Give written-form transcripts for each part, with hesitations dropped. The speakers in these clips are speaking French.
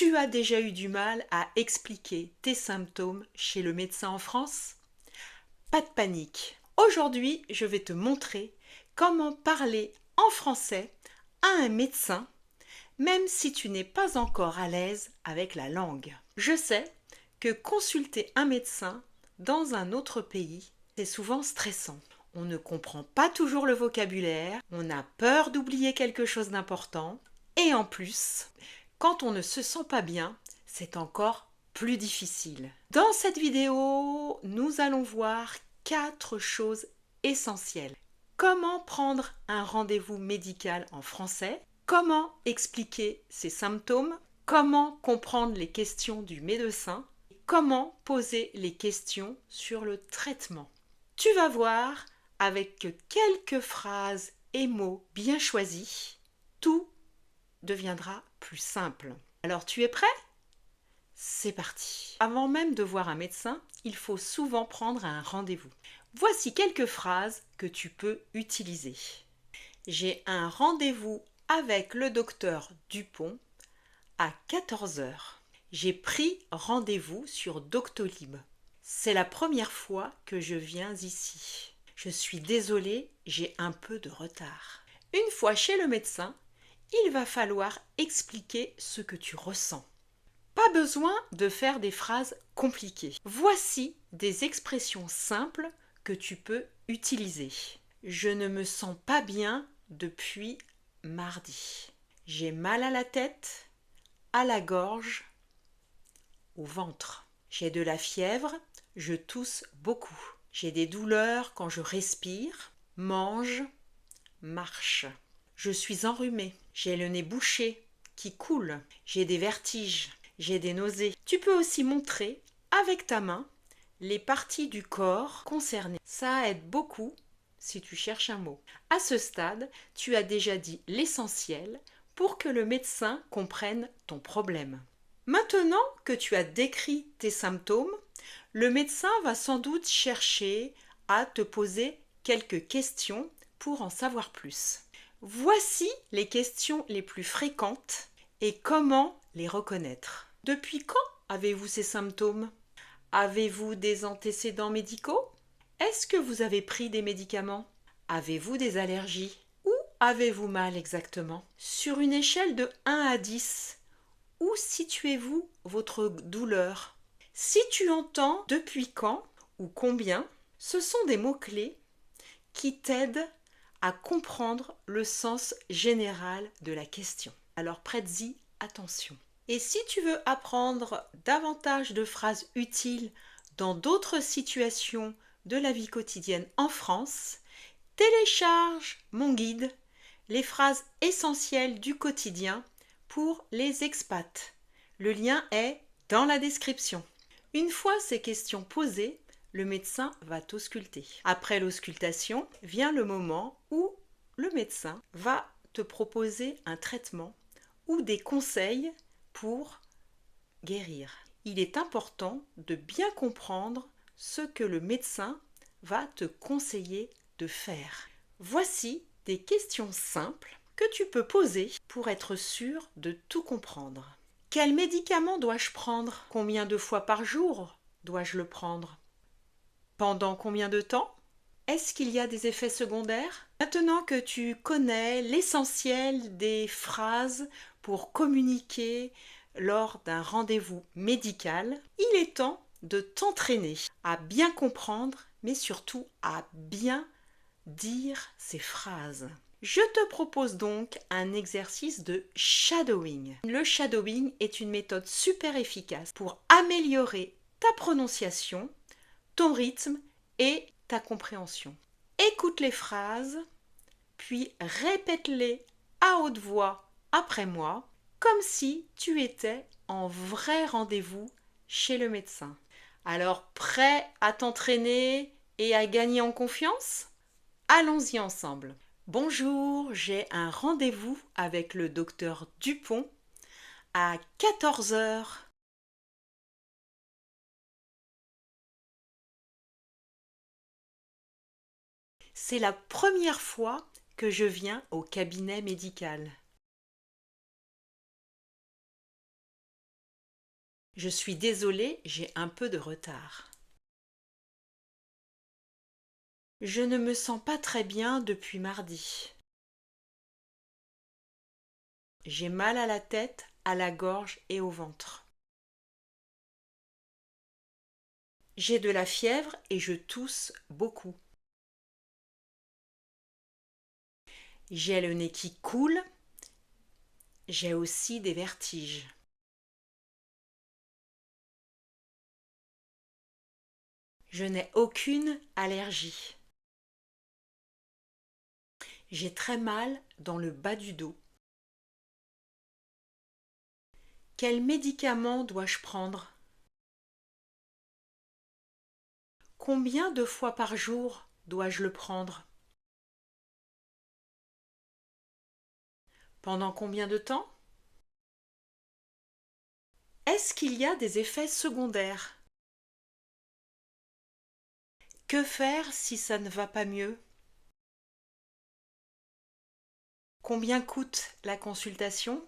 Tu as déjà eu du mal à expliquer tes symptômes chez le médecin en France? Pas de panique. Aujourd'hui, je vais te montrer comment parler en français à un médecin, même si tu n'es pas encore à l'aise avec la langue. Je sais que consulter un médecin dans un autre pays, c'est souvent stressant. On ne comprend pas toujours le vocabulaire, on a peur d'oublier quelque chose d'important, et en plus, quand on ne se sent pas bien, c'est encore plus difficile. Dans cette vidéo, nous allons voir 4 choses essentielles. Comment prendre un rendez-vous médical en français? Comment expliquer ses symptômes? Comment comprendre les questions du médecin? Comment poser les questions sur le traitement? Tu vas voir, avec quelques phrases et mots bien choisis, tout deviendra plus simple. Alors tu es prêt? C'est parti. Avant même de voir un médecin, il faut souvent prendre un rendez-vous. Voici quelques phrases que tu peux utiliser. J'ai un rendez-vous avec le docteur Dupont à 14 heures. J'ai pris rendez-vous sur Doctolib. C'est la première fois que je viens ici. Je suis désolée, j'ai un peu de retard. Une fois chez le médecin, il va falloir expliquer ce que tu ressens. Pas besoin de faire des phrases compliquées. Voici des expressions simples que tu peux utiliser. Je ne me sens pas bien depuis mardi. J'ai mal à la tête, à la gorge, au ventre. J'ai de la fièvre, je tousse beaucoup. J'ai des douleurs quand je respire, mange, marche. Je suis enrhumée, j'ai le nez bouché, qui coule, j'ai des vertiges, j'ai des nausées. Tu peux aussi montrer avec ta main les parties du corps concernées. Ça aide beaucoup si tu cherches un mot. À ce stade, tu as déjà dit l'essentiel pour que le médecin comprenne ton problème. Maintenant que tu as décrit tes symptômes, le médecin va sans doute chercher à te poser quelques questions pour en savoir plus. Voici les questions les plus fréquentes et comment les reconnaître. Depuis quand avez-vous ces symptômes? Avez-vous des antécédents médicaux? Est-ce que vous avez pris des médicaments? Avez-vous des allergies? Où avez-vous mal exactement? Sur une échelle de 1 à 10, où situez-vous votre douleur? Si tu entends depuis quand ou combien, ce sont des mots-clés qui t'aident à comprendre le sens général de la question. Alors prête-y attention. Et si tu veux apprendre davantage de phrases utiles dans d'autres situations de la vie quotidienne en France, télécharge mon guide « Les phrases essentielles du quotidien pour les expats ». Le lien est dans la description. Une fois ces questions posées, le médecin va t'ausculter. Après l'auscultation, vient le moment où le médecin va te proposer un traitement ou des conseils pour guérir. Il est important de bien comprendre ce que le médecin va te conseiller de faire. Voici des questions simples que tu peux poser pour être sûr de tout comprendre. Quel médicament dois-je prendre? Combien de fois par jour dois-je le prendre? Pendant combien de temps? Est-ce qu'il y a des effets secondaires? Maintenant que tu connais l'essentiel des phrases pour communiquer lors d'un rendez-vous médical, il est temps de t'entraîner à bien comprendre, mais surtout à bien dire ces phrases. Je te propose donc un exercice de shadowing. Le shadowing est une méthode super efficace pour améliorer ta prononciation, ton rythme et ta compréhension. Écoute les phrases, puis répète-les à haute voix après moi, comme si tu étais en vrai rendez-vous chez le médecin. Alors, prêt à t'entraîner et à gagner en confiance? Allons-y ensemble. Bonjour, j'ai un rendez-vous avec le docteur Dupont à 14 heures. C'est la première fois que je viens au cabinet médical. Je suis désolée, j'ai un peu de retard. Je ne me sens pas très bien depuis mardi. J'ai mal à la tête, à la gorge et au ventre. J'ai de la fièvre et je tousse beaucoup. J'ai le nez qui coule. J'ai aussi des vertiges. Je n'ai aucune allergie. J'ai très mal dans le bas du dos. Quel médicament dois-je prendre? Combien de fois par jour dois-je le prendre? Pendant combien de temps? Est-ce qu'il y a des effets secondaires? Que faire si ça ne va pas mieux? Combien coûte la consultation?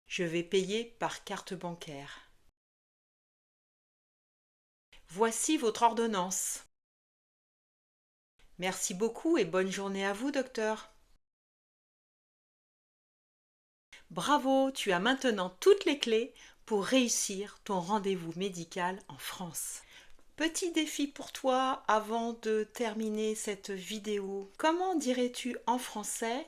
Je vais payer par carte bancaire. Voici votre ordonnance. Merci beaucoup et bonne journée à vous, docteur. Bravo, tu as maintenant toutes les clés pour réussir ton rendez-vous médical en France. Petit défi pour toi avant de terminer cette vidéo. Comment dirais-tu en français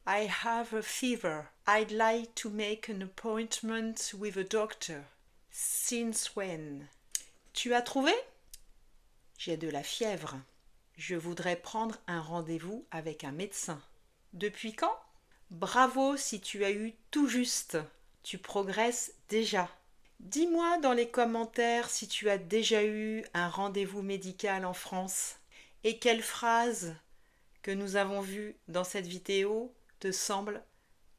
I have a fever. I'd like to make an appointment with a doctor. Since when? Tu as trouvé? J'ai de la fièvre. Je voudrais prendre un rendez-vous avec un médecin. Depuis quand? Bravo si tu as eu tout juste. Tu progresses déjà. Dis-moi dans les commentaires si tu as déjà eu un rendez-vous médical en France et quelle phrase que nous avons vue dans cette vidéo te semble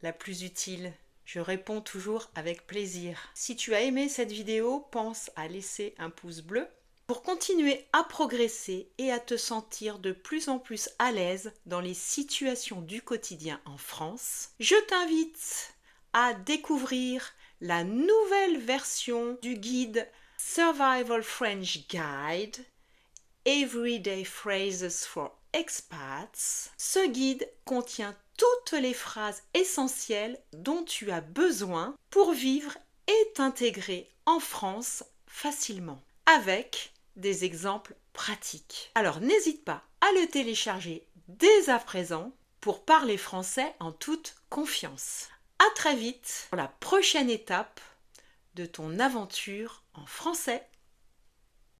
la plus utile. Je réponds toujours avec plaisir. Si tu as aimé cette vidéo, pense à laisser un pouce bleu pour continuer à progresser et à te sentir de plus en plus à l'aise dans les situations du quotidien en France. Je t'invite à découvrir la nouvelle version du guide Survival French Guide Everyday Phrases for Expats. Ce guide contient toutes les phrases essentielles dont tu as besoin pour vivre et t'intégrer en France facilement, avec des exemples pratiques. Alors n'hésite pas à le télécharger dès à présent pour parler français en toute confiance. À très vite pour la prochaine étape de ton aventure en français.